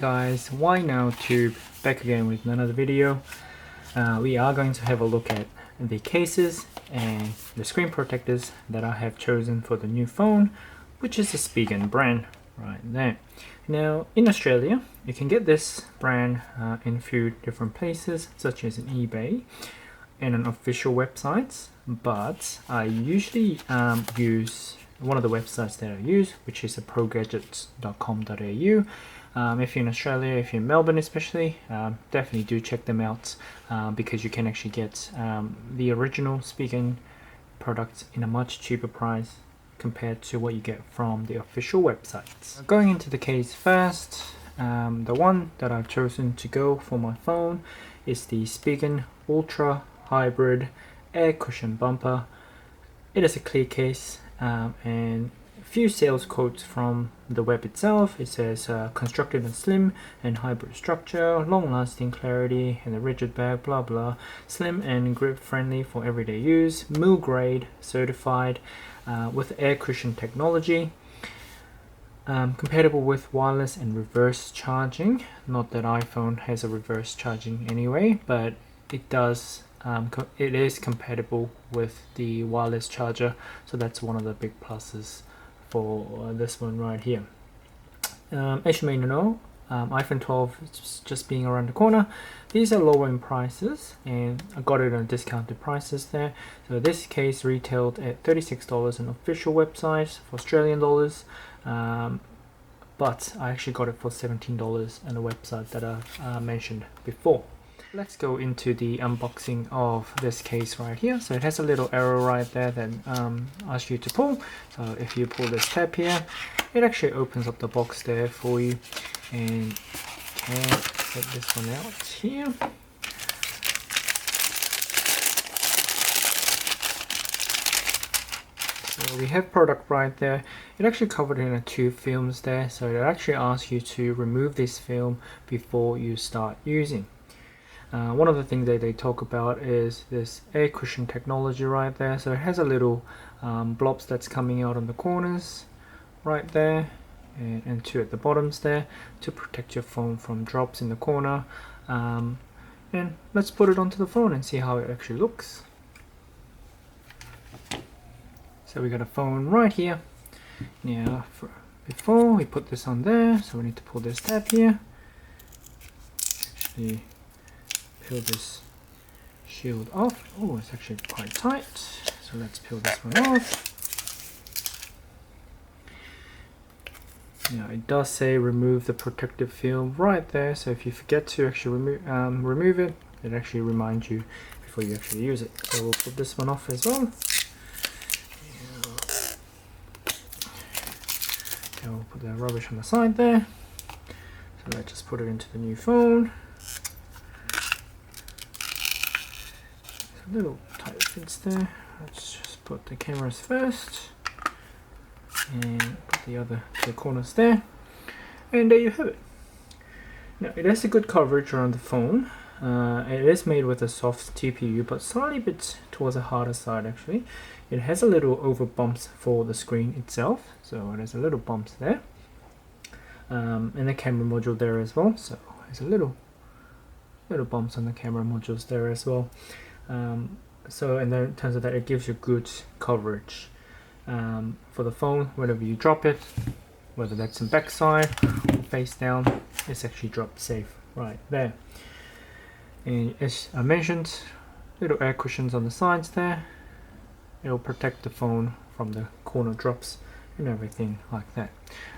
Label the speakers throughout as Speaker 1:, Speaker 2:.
Speaker 1: Guys, why now tube back again with another video. We are going to have a look at the cases and the screen protectors that I have chosen for the new phone, which is the Spigen brand right there. Now in Australia you can get this brand in a few different places, such as in eBay and on official websites, but I usually use one of the websites that I use, which is progadgets.com.au. If you're in Australia, if you're in Melbourne especially, definitely do check them out because you can actually get the original Spigen products in a much cheaper price compared to what you get from the official websites. Going into the case first, the one that I've chosen to go for my phone is the Spigen Ultra Hybrid Air Cushion Bumper. It is a clear case and a few sales quotes from the web itself. It says constructed in slim and hybrid structure, long-lasting clarity, and a rigid bag, blah blah, slim and grip friendly for everyday use, mill grade certified with air cushion technology, compatible with wireless and reverse charging. Not that iPhone has a reverse charging anyway, but it does. It is compatible with the wireless charger, so that's one of the big pluses for this one right here. As you may know, iPhone 12 is just being around the corner. These are lower in prices, and I got it on discounted prices there. So this case retailed at $36 on official websites for Australian dollars, but I actually got it for $17 on a website that I mentioned before. Let's go into the unboxing of this case right here. So it has a little arrow right there that asks you to pull. So if you pull this tab here, it actually opens up the box there for you, and can get this one out here. So we have product right there. It actually covered in two films there, so it actually asks you to remove this film before you start using. One of the things that they talk about is this air cushion technology right there. So it has a little blobs that's coming out on the corners right there, and two at the bottoms there to protect your phone from drops in the corner. And let's put it onto the phone and see how it actually looks. So we got a phone right here. Now before we put this on there, so we need to pull this tab here. Actually, peel this shield off. Oh, it's actually quite tight, so let's peel this one off. Now it does say remove the protective film right there, so if you forget to actually remove it, it actually reminds you before you actually use it. So we'll put this one off as well. Okay, we'll put the rubbish on the side there. So let's just put it into the new phone. Little tight fits there. Let's just put the cameras first and put the other two corners there, and there you have it. Now it has a good coverage around the phone. It is made with a soft TPU, but slightly bit towards the harder side actually. It has a little over bumps for the screen itself, so there's a little bumps there, and the camera module there as well. So there's a little bumps on the camera modules there as well. So and then in terms of that, it gives you good coverage for the phone whenever you drop it, whether that's in backside or face down. It's actually drop safe right there. And as I mentioned, little air cushions on the sides there. It'll protect the phone from the corner drops and everything like that.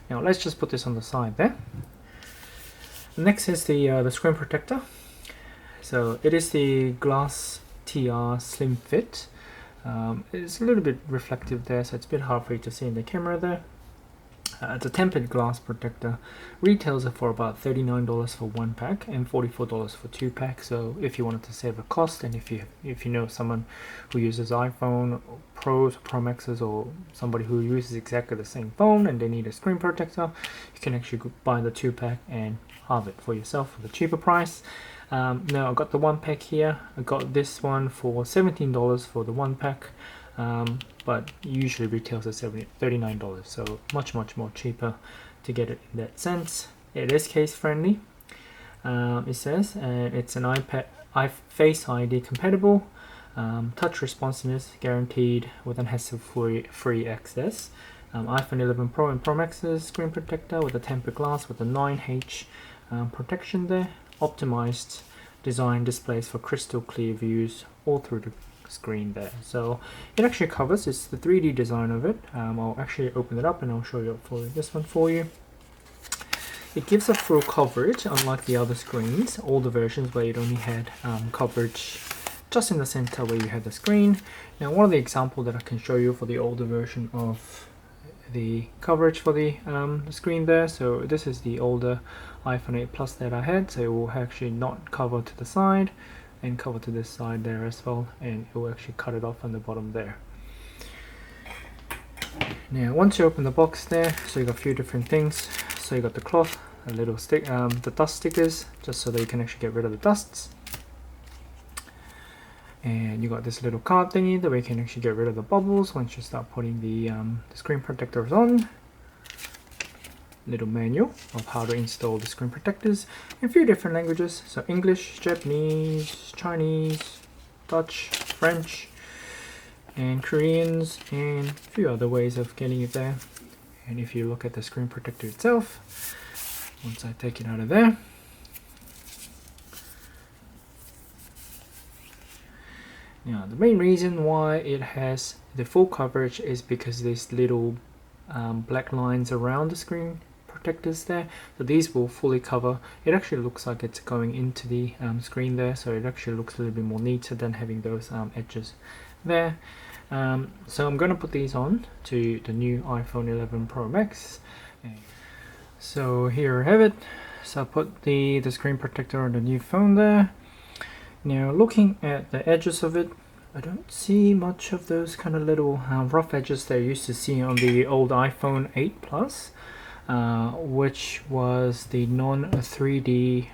Speaker 1: Now let's just put this on the side there. Next is the screen protector. So it is the GLAStR Slim Fit. It's a little bit reflective there, so it's a bit hard for you to see in the camera there. It's a tempered glass protector. Retails it for about $39 for one pack and $44 for two packs. So if you wanted to save a cost, and if you know someone who uses iPhone Pros, Pro Maxes, or somebody who uses exactly the same phone and they need a screen protector, you can actually buy the two pack and have it for yourself for the cheaper price. Now I got the one pack here. I got this one for $17 for the one pack, but usually retails at $39, so much more cheaper to get it in that sense. it is case friendly. It says it's an Face ID compatible, touch responsiveness guaranteed with an hassle-free access. iPhone 11 Pro and Pro Max's screen protector with a tempered glass with a 9H protection there. Optimized design displays for crystal clear views all through the screen there. So it actually covers, it's the 3D design of it. I'll actually open it up and I'll show you this one for you. It gives a full coverage, unlike the other screens, older versions where it only had coverage just in the center where you had the screen. Now, one of the examples that I can show you for the older version of the coverage for the screen there. So this is the older iPhone 8 Plus that I had, so it will actually not cover to the side and cover to this side there as well, and it will actually cut it off on the bottom there. Now, once you open the box there, so you got a few different things. So you got the cloth, a little stick, the dust stickers, just so that you can actually get rid of the dusts. And you got this little card thingy that we can actually get rid of the bubbles once you start putting the screen protectors on. Little manual of how to install the screen protectors in a few different languages, so English, Japanese, Chinese, Dutch, French, and Koreans, and a few other ways of getting it there. And if you look at the screen protector itself, once I take it out of there, now the main reason why it has the full coverage is because there's little black lines around the screen protectors there, so these will fully cover. It actually looks like it's going into the screen there, so it actually looks a little bit more neater than having those edges there. So I'm going to put these on to the new iPhone 11 Pro Max. So here I have it. So I put the screen protector on the new phone there. Now, looking at the edges of it, I don't see much of those kind of little rough edges that I used to see on the old iPhone 8 Plus, which was the non-3D,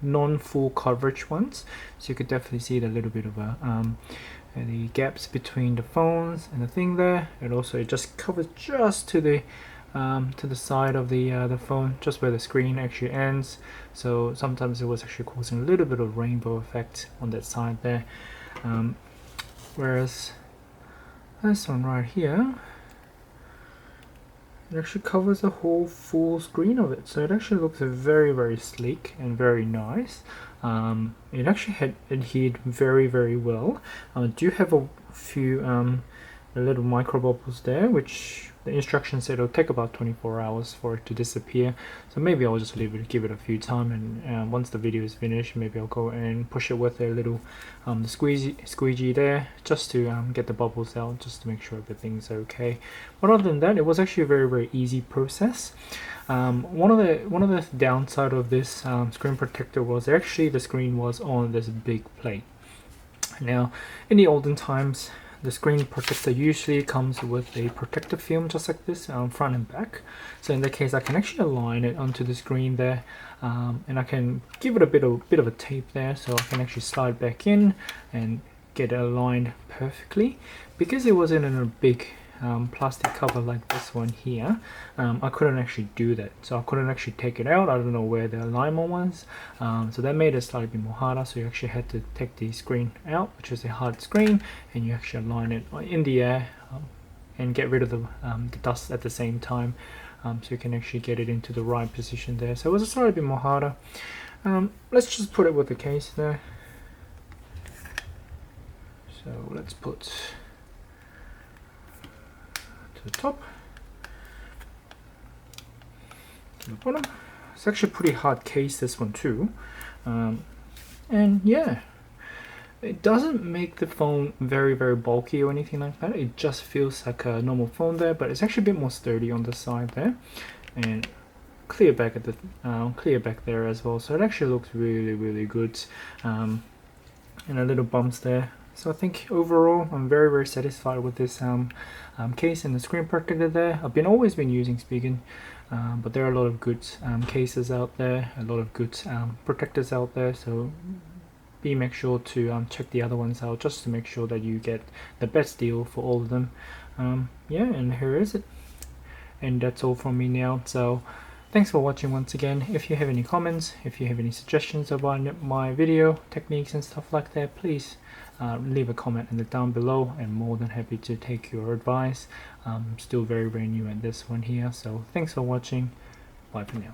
Speaker 1: non-full coverage ones. So you could definitely see the little bit of the gaps between the phones and the thing there. And also it just covers just to the side of the phone, just where the screen actually ends. So sometimes it was actually causing a little bit of rainbow effect on that side there. Whereas this one right here, it actually covers the whole full screen of it. So it actually looks very, very sleek and very nice. It actually adhered very, very well. I do have a few little micro bubbles there, which the instructions said it'll take about 24 hours for it to disappear. So maybe I'll just give it a few time, and once the video is finished, maybe I'll go and push it with a little the squeegee there, just to get the bubbles out, just to make sure everything's okay. But other than that, it was actually a very, very easy process. One of the downside of this screen protector was actually the screen was on this big plate. Now, in the olden times, the screen protector usually comes with a protective film just like this, front and back. So in that case, I can actually align it onto the screen there, and I can give it a bit of a tape there, so I can actually slide back in and get it aligned perfectly. Because it wasn't in a big plastic cover like this one here, I couldn't actually do that, so I couldn't actually take it out. I don't know where the alignment was, so that made it slightly bit more harder. So you actually had to take the screen out, which is a hard screen, and you actually align it in the air and get rid of the dust at the same time, so you can actually get it into the right position there. So it was a slightly bit more harder. Let's just put it with the case there. So let's put to the top, to the bottom. It's actually a pretty hard case, this one too, and yeah, it doesn't make the phone very, very bulky or anything like that. It just feels like a normal phone there, but it's actually a bit more sturdy on the side there, and clear back at the clear back there as well. So it actually looks really, really good, and a little bumps there. So I think overall I'm very, very satisfied with this case and the screen protector there. I've always been using Spigen, but there are a lot of good cases out there, a lot of good protectors out there. So make sure to check the other ones out, just to make sure that you get the best deal for all of them. Yeah, and here is it. And that's all from me now. So thanks for watching once again. If you have any comments, if you have any suggestions about my video techniques and stuff like that, please leave a comment in the down below. I'm more than happy to take your advice. I'm still very new at this one here, so thanks for watching. Bye for now.